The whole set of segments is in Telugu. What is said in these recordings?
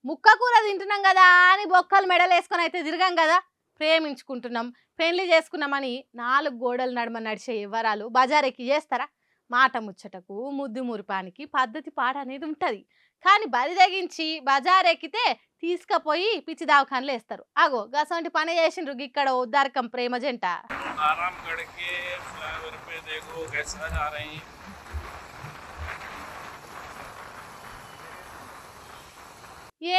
ముక్క కూర తింటున్నాం కదా అని బొక్కలు మెడలేసుకొని అయితే తిరగం కదా. ప్రేమించుకుంటున్నాం, పెళ్లి చేసుకున్నామని 4 గోడల నడుమ నడిచే వివరాలు బజారెక్కి చేస్తారా? మాట ముచ్చటకు ముద్దు మురిపానికి పద్ధతి పాట అనేది ఉంటుంది. కానీ బరి తెగించి బజారెక్కితే తీసుకుపోయి పిచ్చి దావఖాన్లు వేస్తారు. అగో గసంటి పని చేసిండ్రు ఇక్కడ ఉద్దారకం ప్రేమ జంట.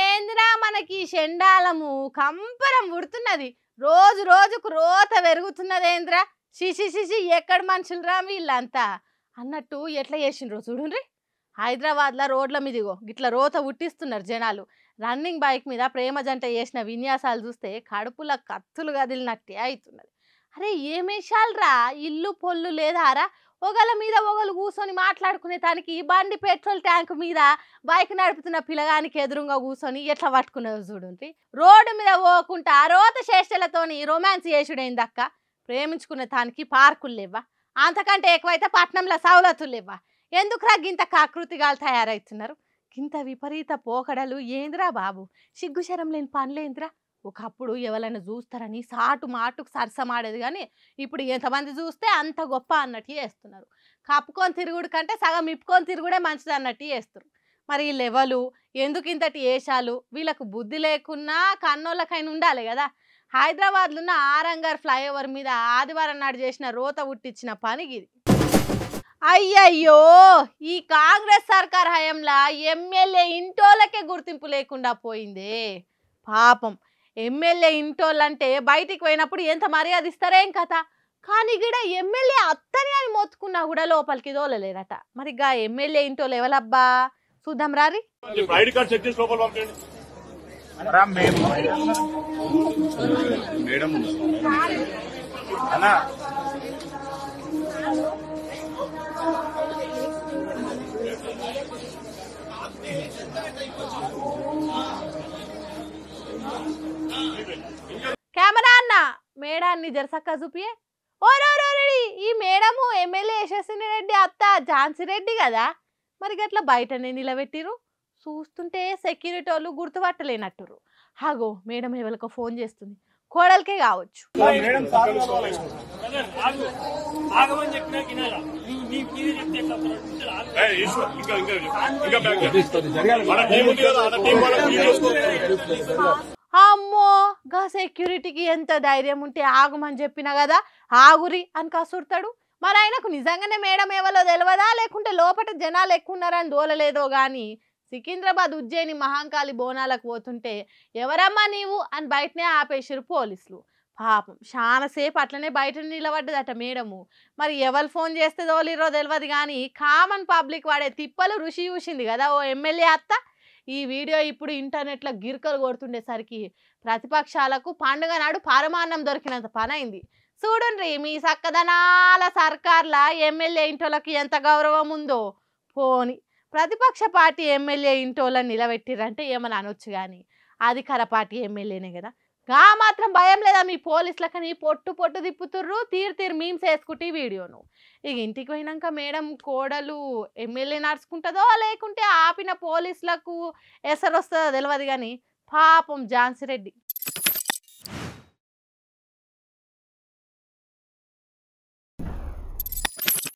ఏందిరా మనకి షెండాలము కంపరం పుడుతున్నది, రోజు రోజుకు రోత పెరుగుతున్నదేంద్రా. శిశి శిశి ఎక్కడ మనుషులరా వీళ్ళంతా అన్నట్టు ఎట్లా చేసిండ్రో చూడుండ్రి. హైదరాబాద్లో రోడ్ల మీదిగో గిట్ల రోత ఉట్టిస్తున్నారు జనాలు. రన్నింగ్ బైక్ మీద ప్రేమ జంట చేసిన విన్యాసాలు చూస్తే కడుపుల కత్తులు కదిలినట్టే అవుతున్నది. అరే ఏమేషాలరా, ఇల్లు పొల్లు లేదారా? ఒకళ్ళ మీద ఒకళ్ళు కూర్చొని మాట్లాడుకునే దానికి బండి పెట్రోల్ ట్యాంక్ మీద బైక్ నడుపుతున్న పిల్లగానికి ఎదురుగా కూర్చొని ఎట్లా పట్టుకునేది చూడండి. రోడ్డు మీద పోకుండా రోత చేష్టలతోని రొమాన్స్ చేసుడైందక్క. ప్రేమించుకునే దానికి పార్కులు లేవా? అంతకంటే ఎక్కువైతే పట్నంలో సౌలతులు లేవా? ఎందుకురా గింత కాకృతిగాలు తయారవుతున్నారు? గింత విపరీత పోకడలు ఏంద్రా బాబు? సిగ్గుశరం లేని పనులేంద్రా? ఒకప్పుడు ఎవరైనా చూస్తారని సాటు మాటుకు సరసమాడేది, కానీ ఇప్పుడు ఎంతమంది చూస్తే అంత గొప్ప అన్నట్టు చేస్తున్నారు. కప్పుకొని తిరుగుడు కంటే సగం ఇప్పుకొని తిరుగుడే మంచిది అన్నట్టు చేస్తారు. మరి ఈ లెవెలు ఎందుకు ఇంతటి ఏషాలు? వీళ్ళకు బుద్ధి లేకున్నా కన్నోళ్ళకైనా ఉండాలి కదా. హైదరాబాద్లో ఉన్న ఆరంగర్ ఫ్లైఓవర్ మీద ఆదివారం నాడు చేసిన రోత ఉట్టించిన పని ఇది. అయ్యయ్యో, ఈ కాంగ్రెస్ సర్కార్ హయాంలో ఎమ్మెల్యే ఇంటోళ్ళకే గుర్తింపు లేకుండా పోయిందే పాపం. ఎమ్మెల్యే ఇంటోళ్ళంటే బయటికి పోయినప్పుడు ఎంత మర్యాద ఇస్తారేం కథ. కానీ గిడ ఎమ్మెల్యే అత్తని అని మొత్తుకున్నా కూడా లోపలికి దోలలేరట. మరి గా ఎమ్మెల్యే ఇంటోళ్ళు ఎవరబ్బా చూద్దాం రారి. కెమెరా అన్న మేడాన్ని జరసక్క చూపియే. ఓరోరెడ్డి, ఈ మేడము ఎమ్మెల్యే యశస్విని రెడ్డి అత్త ఝాన్సీ రెడ్డి కదా. మరి గట్లా బయటనే నిలబెట్టిరు. చూస్తుంటే సెక్యూరిటీ వాళ్ళు గుర్తుపట్టలేనట్టురు. హాగో మేడం ఎవరికో ఫోన్ చేస్తుంది, కోడలికే కావచ్చు. అమ్మో, గా సెక్యూరిటీకి ఎంత ధైర్యం ఉంటే ఆగమని చెప్పినా కదా, ఆగురి అని కసురుతాడు. మరి ఆయనకు నిజంగానే మేడం ఎవరో తెలియదా, లేకుంటే లోపల జనాలు ఎక్కువ ఉన్నారని దోలలేదో కానీ సికింద్రాబాద్ ఉజ్జయిని మహాంకాళి బోనాలకు పోతుంటే ఎవరమ్మా నీవు అని బయటనే ఆపేసారు పోలీసులు. పాపం చాలాసేపు అట్లనే బయట నిలబడ్డదట మేడము. మరి ఎవరు ఫోన్ చేస్తే దోలిరో తెలియదు కానీ కామన్ పబ్లిక్ వాడే తిప్పలు రుచి చూసింది కదా ఓ ఎమ్మెల్యే అత్త. ఈ వీడియో ఇప్పుడు ఇంటర్నెట్లో గిరికలు కొడుతుండేసరికి ప్రతిపక్షాలకు పండుగ నాడు పరమాన్నం దొరికినంత పని అయింది. చూడండి మీ సక్కదనాల సర్కార్ల ఎమ్మెల్యే ఇంటోళ్ళకి ఎంత గౌరవం ఉందో. పోని ప్రతిపక్ష పార్టీ ఎమ్మెల్యే ఇంటోళ్ళని నిలబెట్టిరంటే ఏమని అనొచ్చు, కానీ అధికార పార్టీ ఎమ్మెల్యేనే కదా. గా మాత్రం భయం లేదా మీ పోలీసులకని పొట్టు పొట్టు తిప్పుతుర్రు, తీరు మీమ్స్ వేసుకుంటే ఈ వీడియోను. ఇక ఇంటికి పోయినాక మేడం కోడలు ఎమ్మెల్యే నడుచుకుంటుందో లేకుంటే ఆపిన పోలీసులకు ఎసరొస్తుందో తెలియదు, కానీ పాపం ఝాన్సీ రెడ్డి